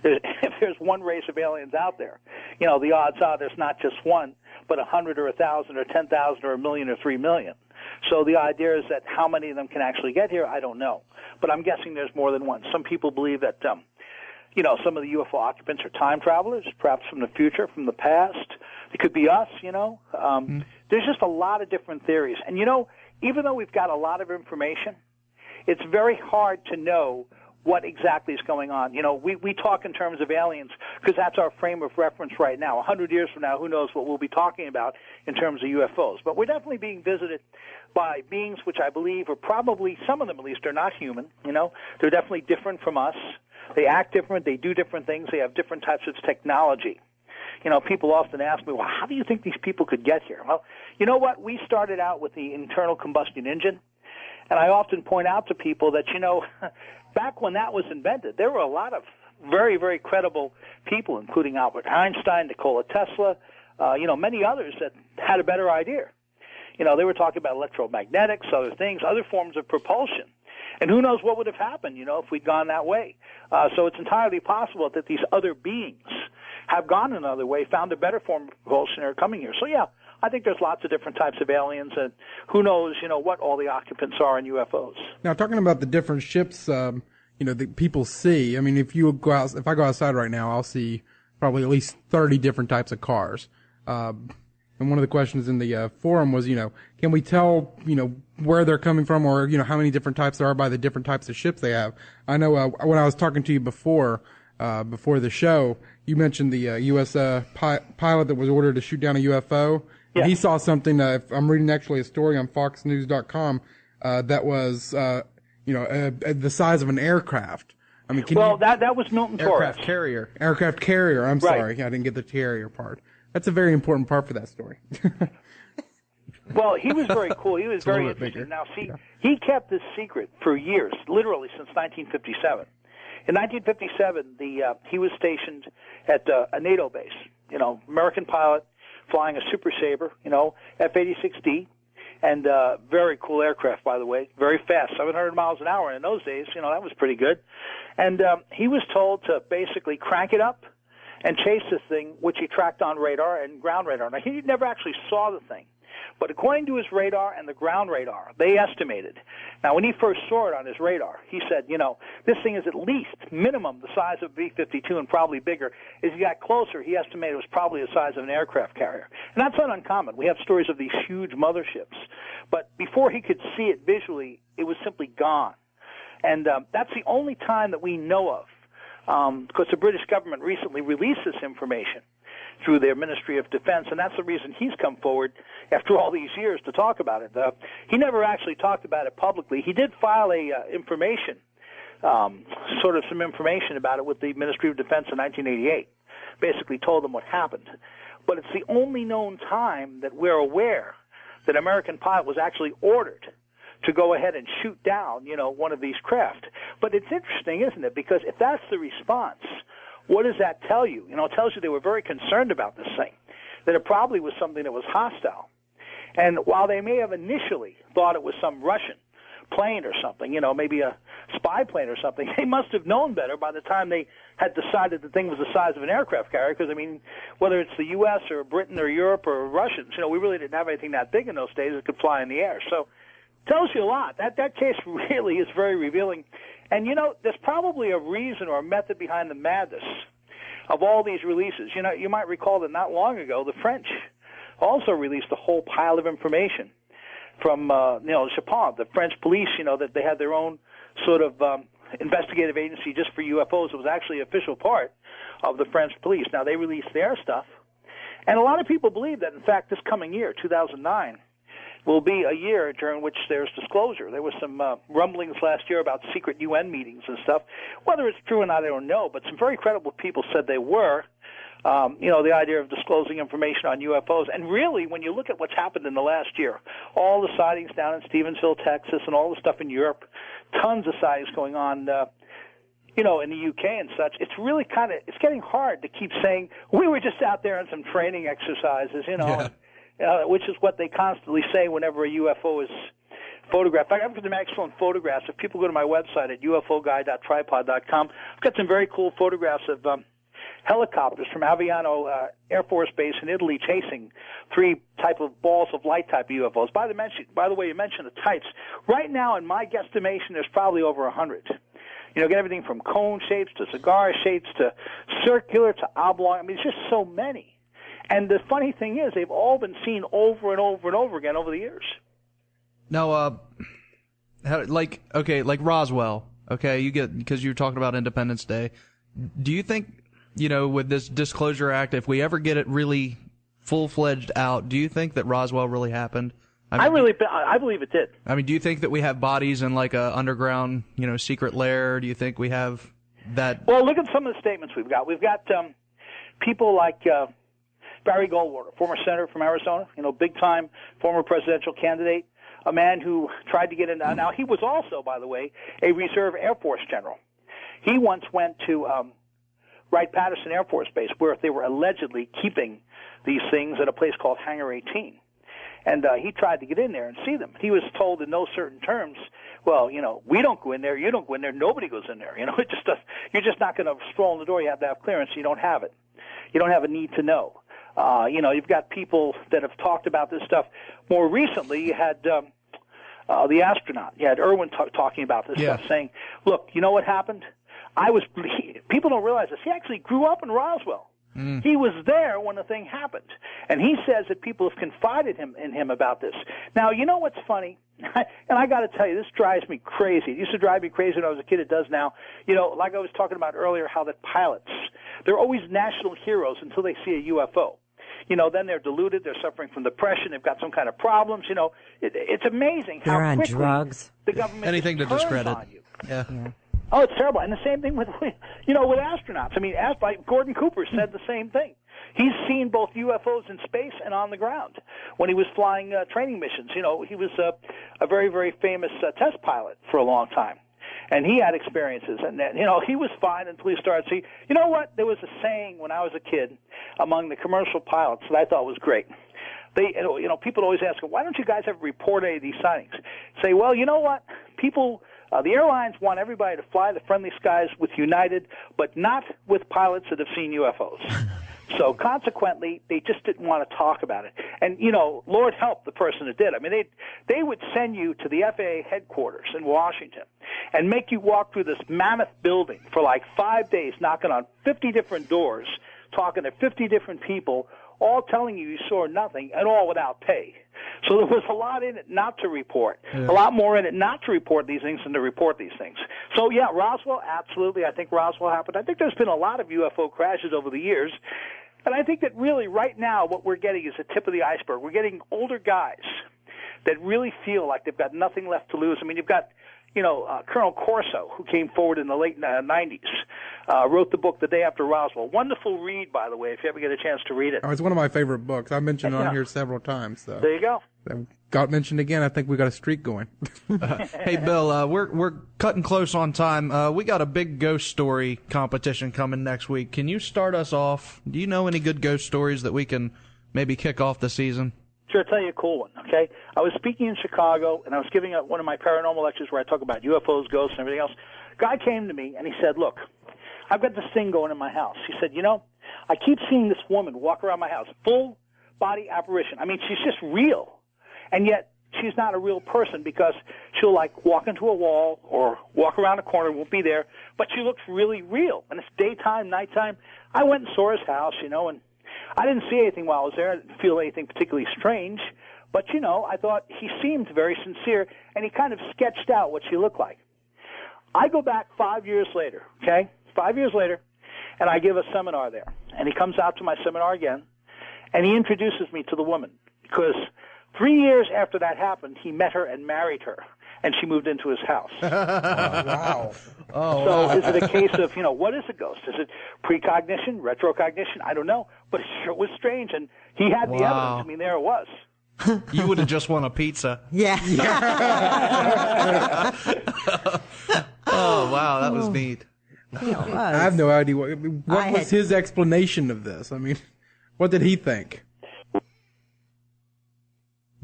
if there's one race of aliens out there, the odds are there's not just one, but 100 or 1,000 or 10,000 or 1,000,000 or 3,000,000. So the idea is that how many of them can actually get here, I don't know. But I'm guessing there's more than one. Some people believe that some of the UFO occupants are time travelers, perhaps from the future, from the past. It could be us, There's just a lot of different theories. And, even though we've got a lot of information, it's very hard to know what exactly is going on. We talk in terms of aliens because that's our frame of reference right now. 100 years from now, who knows what we'll be talking about in terms of UFOs. But we're definitely being visited by beings which I believe are probably, some of them at least, are not human. They're definitely different from us. They act different. They do different things. They have different types of technology. People often ask me, well, how do you think these people could get here? Well, you know what? We started out with the internal combustion engine, and I often point out to people that, back when that was invented, there were a lot of very, very credible people, including Albert Einstein, Nikola Tesla, many others that had a better idea. They were talking about electromagnetics, other things, other forms of propulsion. And who knows what would have happened, if we'd gone that way. So it's entirely possible that these other beings have gone another way, found a better form of propulsion, and are coming here. So, yeah, I think there's lots of different types of aliens, and who knows, what all the occupants are in UFOs. Now, talking about the different ships, that people see, I mean, if I go outside right now, I'll see probably at least 30 different types of cars. And one of the questions in the forum was, can we tell, where they're coming from, or, how many different types there are by the different types of ships they have? I know when I was talking to you before the show, you mentioned the U.S. Pilot that was ordered to shoot down a UFO. Yeah. He saw something. I'm reading actually a story on FoxNews.com that was, the size of an aircraft. I mean, that was Milton Torres. Aircraft carrier. I'm sorry, I didn't get the carrier part. That's a very important part for that story. Well, he was very cool. He was very interesting. Bigger. Now, see, he kept this secret for years, literally since 1957. In 1957, he was stationed at a NATO base. American pilot flying a Super Sabre, F-86D, and very cool aircraft, by the way, very fast, 700 miles an hour. And in those days, that was pretty good. And he was told to basically crank it up and chase this thing, which he tracked on radar and ground radar. Now, he never actually saw the thing. But according to his radar and the ground radar, they estimated. Now, when he first saw it on his radar, he said, this thing is at least minimum the size of a B-52 and probably bigger. As he got closer, he estimated it was probably the size of an aircraft carrier. And that's not uncommon. We have stories of these huge motherships. But before he could see it visually, it was simply gone. And that's the only time that we know of, because the British government recently released this information through their Ministry of Defense, and that's the reason he's come forward after all these years to talk about it. He never actually talked about it publicly. He did file some information about it with the Ministry of Defense in 1988, basically told them what happened. But it's the only known time that we're aware that an American pilot was actually ordered to go ahead and shoot down, one of these craft. But it's interesting, isn't it? Because if that's the response, what does that tell you? It tells you they were very concerned about this thing. that it probably was something that was hostile. And while they may have initially thought it was some Russian plane or something, maybe a spy plane or something, they must have known better by the time they had decided the thing was the size of an aircraft carrier, because, whether it's the U.S. or Britain or Europe or Russians, we really didn't have anything that big in those days that could fly in the air. So it tells you a lot. That case really is very revealing. And, there's probably a reason or a method behind the madness of all these releases. You might recall that not long ago, the French also released a whole pile of information from, Japan, the French police, that they had their own sort of investigative agency just for UFOs. It was actually an official part of the French police. Now, they released their stuff. And a lot of people believe that, in fact, this coming year, 2009, will be a year during which there's disclosure. There was some rumblings last year about secret UN meetings and stuff. Whether it's true or not, I don't know, but some very credible people said they were. The idea of disclosing information on UFOs. And really, when you look at what's happened in the last year, all the sightings down in Stevensville, Texas, and all the stuff in Europe, tons of sightings going on, in the UK and such, it's really it's getting hard to keep saying, we were just out there on some training exercises, which is what they constantly say whenever a UFO is photographed. I've got some excellent photographs. If people go to my website at ufoguy.tripod.com, I've got some very cool photographs of helicopters from Aviano Air Force Base in Italy chasing 3 type of balls of light type UFOs. By the way, you mentioned the types. Right now, in my guesstimation, there's probably over 100. Get everything from cone shapes to cigar shapes to circular to oblong. It's just so many. And the funny thing is, they've all been seen over and over and over again over the years. Now, like Roswell, okay, because you were talking about Independence Day. Do you think, with this Disclosure Act, if we ever get it really full-fledged out, do you think that Roswell really happened? I believe it did. Do you think that we have bodies in like a underground, secret lair? Do you think we have that? Well, look at some of the statements we've got. We've got people like Barry Goldwater, former senator from Arizona, big-time former presidential candidate, a man who tried to get in. Now, he was also, by the way, a reserve Air Force general. He once went to Wright-Patterson Air Force Base, where they were allegedly keeping these things at a place called Hangar 18. And he tried to get in there and see them. He was told in no certain terms, well, we don't go in there, you don't go in there, nobody goes in there. It just does, you're just not going to stroll in the door. You have to have clearance. You don't have it. You don't have a need to know. You've got people that have talked about this stuff. More recently, you had the astronaut. You had Irwin talking about this stuff, saying, look, you know what happened? People don't realize this. He actually grew up in Roswell. He was there when the thing happened. And he says that people have confided in him about this. Now, you know what's funny? And I got to tell you, this drives me crazy. It used to drive me crazy when I was a kid. It does now. Like I was talking about earlier, how that pilots, they're always national heroes until they see a UFO. Then they're deluded. They're suffering from depression. They've got some kind of problems. It's amazing how they're on quickly drugs. The government anything to turns discredit. on you. Yeah. Oh, it's terrible. And the same thing with astronauts. Gordon Cooper said the same thing. He's seen both UFOs in space and on the ground when he was flying training missions. He was a very, very famous test pilot for a long time. And he had experiences. And, he was fine until he started seeing. You know what? There was a saying when I was a kid among the commercial pilots that I thought was great. People always ask, why don't you guys ever report any of these sightings? Say, well, you know what? People... the airlines want everybody to fly the friendly skies with United, but not with pilots that have seen UFOs. So consequently, they just didn't want to talk about it. And, Lord help the person that did. They would send you to the FAA headquarters in Washington and make you walk through this mammoth building for like 5 days, knocking on 50 different doors, talking to 50 different people, all telling you saw nothing, and all without pay. So there was a lot in it not to report, a lot more in it not to report these things than to report these things. So, yeah, Roswell, absolutely. I think Roswell happened. I think there's been a lot of UFO crashes over the years, and I think that really right now what we're getting is the tip of the iceberg. We're getting older guys that really feel like they've got nothing left to lose. You've got Colonel Corso, who came forward in the late 90s, wrote the book The Day After Roswell. Wonderful read, by the way, if you ever get a chance to read it. Oh, it's one of my favorite books. I've mentioned it on here several times. So. There you go. Got mentioned again. I think we got a streak going. Hey, Bill, we're cutting close on time. We got a big ghost story competition coming next week. Can you start us off? Do you know any good ghost stories that we can maybe kick off the season? Sure, I'll tell you a cool one, okay? I was speaking in Chicago, and I was giving one of my paranormal lectures where I talk about UFOs, ghosts, and everything else. Guy came to me, and he said, look, I've got this thing going in my house. He said, I keep seeing this woman walk around my house, full-body apparition. I mean, she's just real. And yet, she's not a real person because she'll, walk into a wall or walk around a corner, won't be there, but she looks really real. And it's daytime, nighttime. I went and saw his house, and I didn't see anything while I was there. I didn't feel anything particularly strange. But, I thought he seemed very sincere, and he kind of sketched out what she looked like. I go back 5 years later, okay? 5 years later, and I give a seminar there. And he comes out to my seminar again, and he introduces me to the woman. Because 3 years after that happened, he met her and married her, and she moved into his house. Wow. So is it a case of, what is a ghost? Is it precognition, retrocognition? I don't know. But it sure was strange, and he had the evidence. I mean, there it was. You would have just won a pizza. Yeah. Oh, wow, that was neat. I have no idea. What was his explanation of this? I mean, what did he think?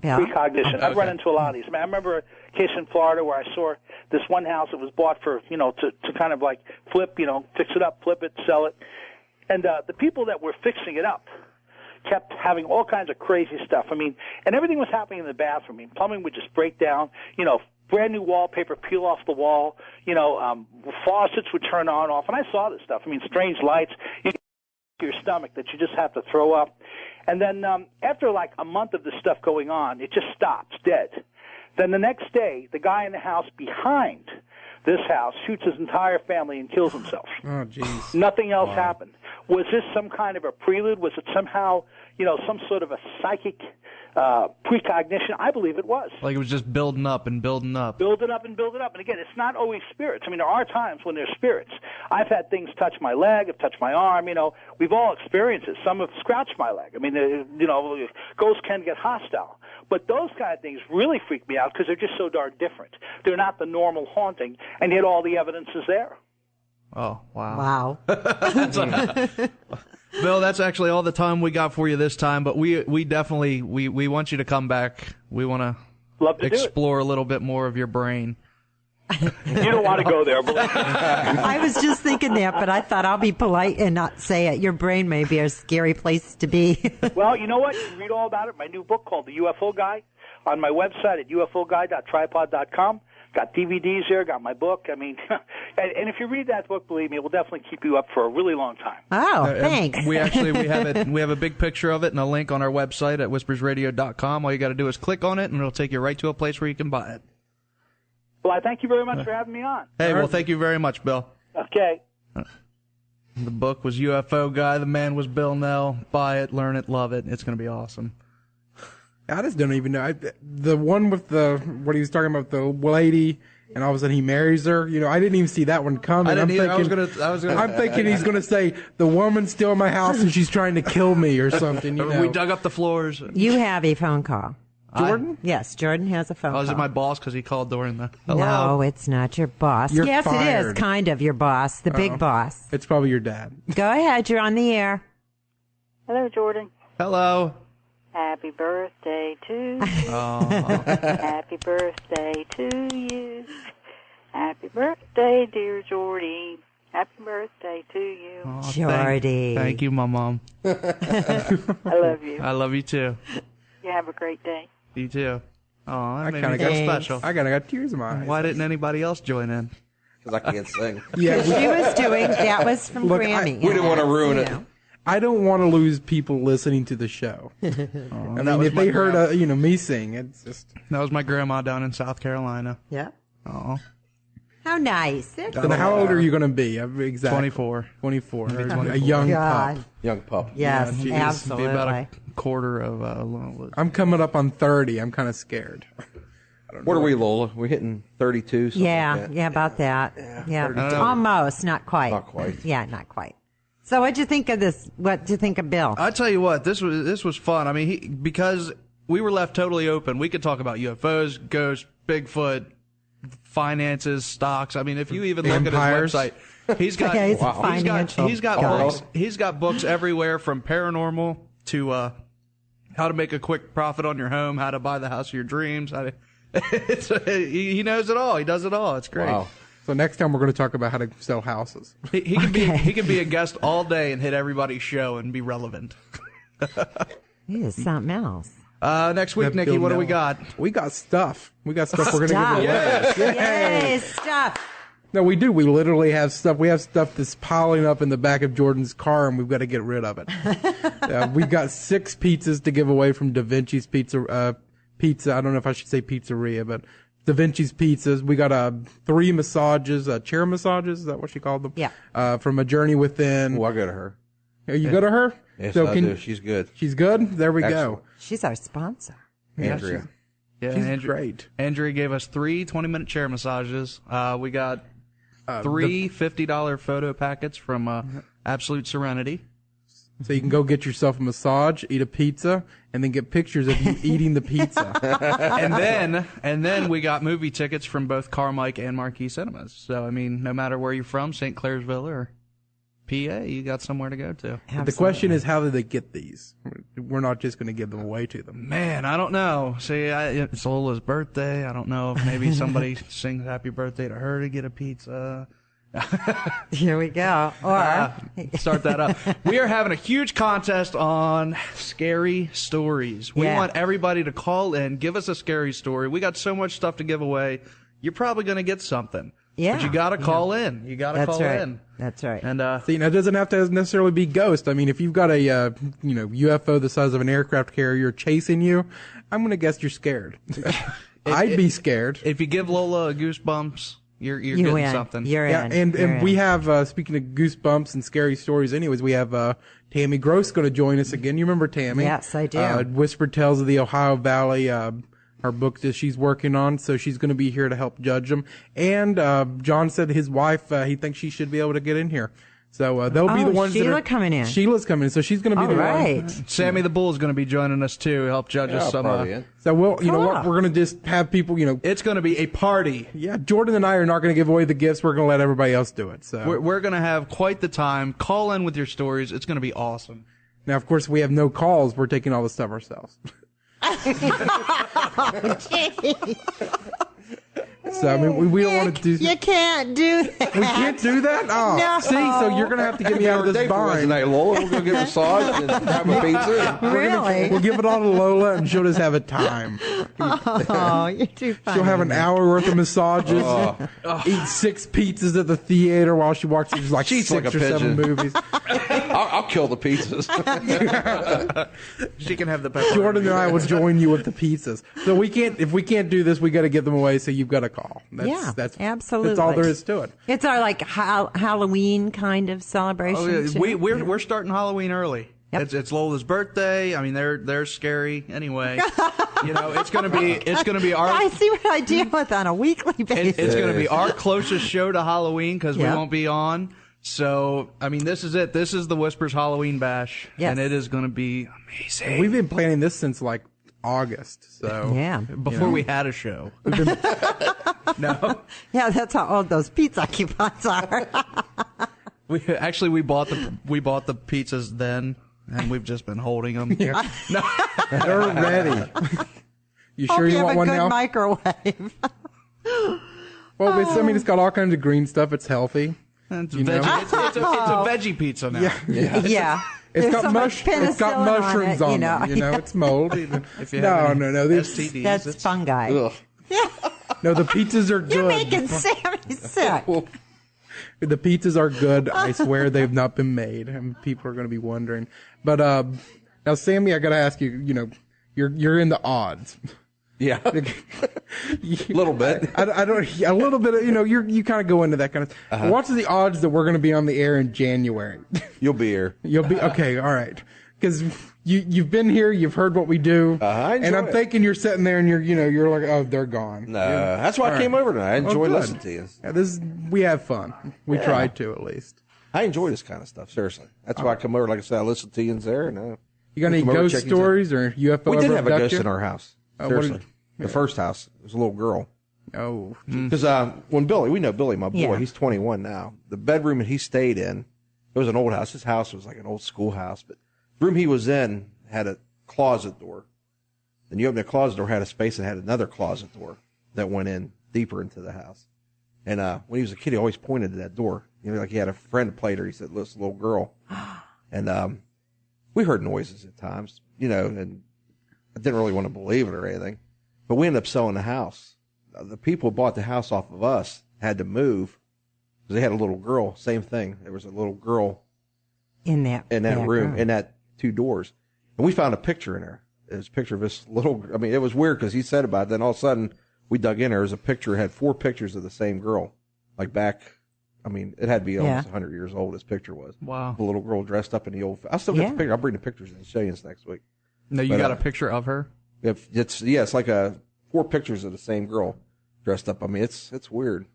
Yeah. Precognition. I've run into a lot of these. I remember a case in Florida where I saw this one house that was bought for, to kind of flip, fix it up, flip it, sell it. And the people that were fixing it up kept having all kinds of crazy stuff. I mean, and everything was happening in the bathroom. I mean, plumbing would just break down, brand new wallpaper peel off the wall, faucets would turn on, off. And I saw this stuff. I mean, strange lights. Your stomach that you just have to throw up. And then after a month of this stuff going on, it just stops dead. Then the next day, the guy in the house behind this house shoots his entire family and kills himself. Oh, jeez. Nothing else happened. Was this some kind of a prelude? Was it somehow, some sort of a psychic precognition? I believe it was. Like it was just building up and building up. Building up and building up. And again, it's not always spirits. I mean, there are times when there's spirits. I've had things touch my leg, have touched my arm. We've all experienced it. Some have scratched my leg. I mean, ghosts can get hostile. But those kind of things really freak me out because they're just so darn different. They're not the normal haunting, and yet all the evidence is there. Oh, wow. Wow. Bill, that's actually all the time we got for you this time, but we definitely we want you to come back. We want to explore a little bit more of your brain. You don't want to go there. I was just thinking that, but I thought I'll be polite and not say it. Your brain may be a scary place to be. Well, you know what? You can read all about it. My new book called The UFO Guy on my website at ufoguy.tripod.com. Got DVDs there, got my book. I mean, and if you read that book, believe me, it will definitely keep you up for a really long time. Oh, thanks. We have a big picture of it and a link on our website at whispersradio.com. All you got to do is click on it, and it'll take you right to a place where you can buy it. Well, I thank you very much for having me on. Hey, well, thank you very much, Bill. Okay. The book was UFO Guy. The man was Bill Knell. Buy it, learn it, love it. It's going to be awesome. I just don't even know. The one with what he was talking about, the lady, and all of a sudden he marries her. I didn't even see that one coming. I didn't either. I'm thinking he's gonna say the woman's still in my house and she's trying to kill me or something. We dug up the floors. You have a phone call. Jordan? Yes, Jordan has a phone call. Is it my boss because he called during the... No, it's not your boss. You're yes, fired. It is kind of your boss, the big boss. It's probably your dad. Go ahead, you're on the air. Hello, Jordan. Hello. Happy birthday to you. Oh. Happy birthday to you. Happy birthday, dear Jordy. Happy birthday to you. Oh, Jordy. Thank you, my mom. I love you. I love you, too. You have a great day. You, too. Oh, that I made kind me of feel special. I kind of got tears in my eyes. Why didn't anybody else join in? Because I can't sing. Yeah, She was doing, that was from Grammy. We didn't want to ruin it. I don't want to lose people listening to the show. I mean, if they heard me sing, it's just... That was my grandma down in South Carolina. Yeah. Oh. How nice. Then how old are you going to be? Exactly. 24. 24. Maybe 24. A young God. pup. Young pup. Yes, Yeah, absolutely. Be about a quarter of... I'm coming up on 30. I'm kind of scared. What are we, Lola? We're hitting 32? Yeah, about that. Yeah. Almost, not quite. Not quite. Yeah, not quite. So what'd you think of this? What'd you think of Bill? I tell you what, this was fun. I mean, because we were left totally open. We could talk about UFOs, ghosts, Bigfoot, finances, stocks. I mean, if you even look Empires. at his website, he's got Yeah, he's got books. He's got books everywhere from paranormal to how to make a quick profit on your home, how to buy the house of your dreams. He knows it all. He does it all. It's great. Wow. So next time we're going to talk about how to sell houses. He can be a guest all day and hit everybody's show and be relevant. He is something else. Next week, Nikki, what do we got? We got stuff. We got stuff we're going to give away. Yay, stuff. No, we do. We literally have stuff. We have stuff that's piling up in the back of Jordan's car, and we've got to get rid of it. We've got 6 pizzas to give away from Da Vinci's Pizza. I don't know if I should say pizzeria, but Da Vinci's Pizzas. We got 3 massages, chair massages. Is that what she called them? Yeah. From A Journey Within. Oh, I go to her. You go to her? Yes, So I do. She's good. She's good? There we Excellent. go. She's our sponsor. Andrea. She's great. Andrea gave us 3 20-minute chair massages. We got 3 $50 photo packets from Absolute Serenity. So you can go get yourself a massage, eat a pizza, and then get pictures of you eating the pizza. and then we got movie tickets from both Carmike and Marquee Cinemas. So, I mean, no matter where you're from, St. Clairsville or PA, you got somewhere to go to. The question is, how do they get these? We're not just going to give them away to them. Man, I don't know. See, it's Lola's birthday. I don't know if maybe somebody sings happy birthday to her to get a pizza. Here we go. Or start that up. We are having a huge contest on scary stories. We want everybody to call in, give us a scary story. We got so much stuff to give away. You're probably going to get something. Yeah. But you got to call in. You got to call in. That's right. And See, now it doesn't have to necessarily be ghost. I mean, if you've got a UFO the size of an aircraft carrier chasing you, I'm going to guess you're scared. I'd be scared. If you give Lola a goosebumps, you're getting win. something. You're in. And we have speaking of goosebumps and scary stories. Anyways, we have Tammy Gross going to join us again. You remember Tammy? Yes, I do. Whispered Tales of the Ohio Valley. Her book that she's working on, so she's going to be here to help judge them. And John said his wife, he thinks she should be able to get in here. So they'll be the ones Sheila that are coming in. Sheila's coming in, so she's going to be the one. Sammy the Bull is going to be joining us too, help judge us some. So we'll, you know what, we're going to just have people, it's going to be a party. Yeah, Jordan and I are not going to give away the gifts. We're going to let everybody else do it. So we're going to have quite the time. Call in with your stories. It's going to be awesome. Now, of course, we have no calls. We're taking all the stuff ourselves. So, I mean, we don't want to do... You can't do that. We can't do that? Oh, no. See, so you're going to have to get me out of this bind. Lola, we'll go get a massage and have a pizza. Really? We'll give it all to Lola, and she'll just have a time. Oh, you're too funny. She'll have an hour worth of massages, eat 6 pizzas at the theater while she watches like She's 6 like or 7 pigeon. movies. I'll kill the pizzas. She can have the pepperoni. Jordan and I will join you with the pizzas. So if we can't do this, we got to give them away. So you've got to call. That's absolutely. That's all there is to it. It's our like Halloween kind of celebration. Oh, yeah. too. We're starting Halloween early. Yep. It's Lola's birthday. I mean, they're scary anyway. It's gonna be our. I see what I deal with on a weekly basis. It's gonna be our closest show to Halloween because we won't be on. So, I mean, this is it. This is the Whispers Halloween Bash, and it is going to be amazing. We've been planning this since like August, so before we had a show. No, yeah, that's how old those pizza coupons are. we bought the pizzas then, and we've just been holding them. Yeah. No, they're ready. You sure you want one now? Microwave. Well, it's got all kinds of green stuff. It's healthy. It's a veggie pizza now. Yeah. It's There's got so much it's got penicillin mushrooms on on it, them. It's moldy. If you have any STDs, That's fungi. No, the pizzas are good. You're making Sammy sick. The pizzas are good. I swear they've not been made, and people are going to be wondering. But now, Sammy, I got to ask you. You're in the odds. Yeah, a little bit. I don't. A little bit. You kind of go into that kind of. What's the odds that we're going to be on the air in January? You'll be here. You'll be okay. All right, because you've been here. You've heard what we do, and I'm thinking you're sitting there and you're like, oh, they're gone. No, that's why I came over tonight. I enjoy listening to you. Yeah, we have fun. We try to at least. I enjoy this kind of stuff. Seriously, that's why I come over. Like I said, I listen to you and there. And you got any ghost stories or UFO? We did have a abduct ghost you? in our house. Seriously. The first house, it was a little girl. Oh. Because when we know Billy, my boy, he's 21 now. The bedroom that he stayed in, it was an old house. His house was like an old schoolhouse. But the room he was in had a closet door. Then you open the closet door, had a space that had another closet door that went in deeper into the house. And when he was a kid, he always pointed to that door. You know, like he had a friend that played her. He said, "This little girl." And we heard noises at times, you know, and I didn't really want to believe it or anything. But we ended up selling the house. The people who bought the house off of us had to move because they had a little girl. Same thing. There was a little girl in that room, in that 2 doors. And we found a picture in there. It was a picture of this little, I mean, it was weird because he said about it. Then all of a sudden, we dug in there. There was a picture, it had 4 pictures of the same girl. Like back, I mean, it had to be almost 100 years old, this picture was. Wow. The little girl dressed up in the old, I still got the picture. I'll bring the pictures and show you this next week. No, you got a picture of her? It's like 4 pictures of the same girl dressed up. I mean, it's weird.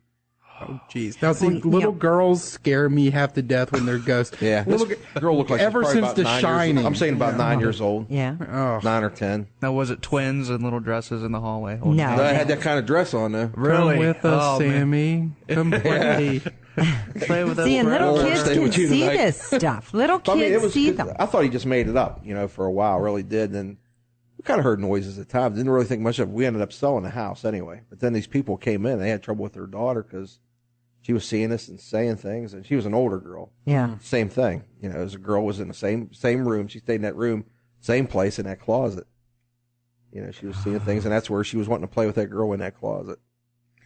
Oh, jeez. Now, see, little girls scare me half to death when they're ghosts. Yeah. This girl looked like ever she's since about The 9 Shining. years old. I'm saying about 9 years old. Yeah. Oh. 9 or 10. Now, was it twins in little dresses in the hallway? No. I had that kind of dress on, though. Really? Come with us, Sammy. Come play. Play with us. See, and little kids Stay can with you see tonight. this stuff. Little kids see them. I thought he just made it up, you know, for a while. Really did. And we kind of heard noises at times. Didn't really think much of it. We ended up selling the house anyway. But then these people came in. They had trouble with their daughter because she was seeing us and saying things. And she was an older girl. Yeah. Same thing. You know, as a girl was in the same room. She stayed in that room, same place in that closet. You know, she was seeing things, and that's where she was wanting to play with that girl in that closet.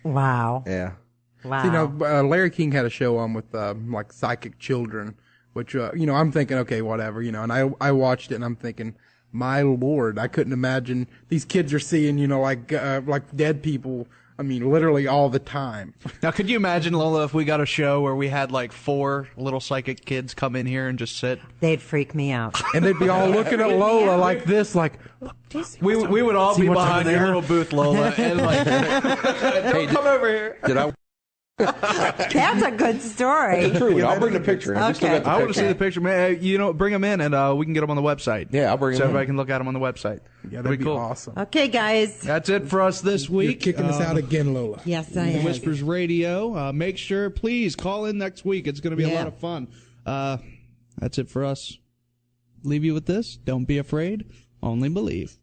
Wow. Yeah. Wow. So, you know, Larry King had a show on with like psychic children, which you know, I'm thinking, okay, whatever, you know, and I watched it and I'm thinking, my Lord, I couldn't imagine these kids are seeing, you know, like dead people. I mean, literally all the time. Now, could you imagine, Lola, if we got a show where we had like 4 little psychic kids come in here and just sit? They'd freak me out. And they'd be all looking at Lola like this, like, we would all be what's behind over your there? little booth, Lola, and like, don't come over here. Did I? That's a good story. It's true. I'll bring the picture. I still got the I want to picture. see the picture, man. You know, bring them in, and we can get them on the website. Yeah, I'll bring so them in. everybody can look at them on the website. Yeah, that'd be cool. awesome. Okay, guys. That's it for us this You're week. kicking us out again, Lola. Yes, I am. Whispers Radio. Make sure, please, call in next week. It's going to be a lot of fun. That's it for us. Leave you with this. Don't be afraid. Only believe.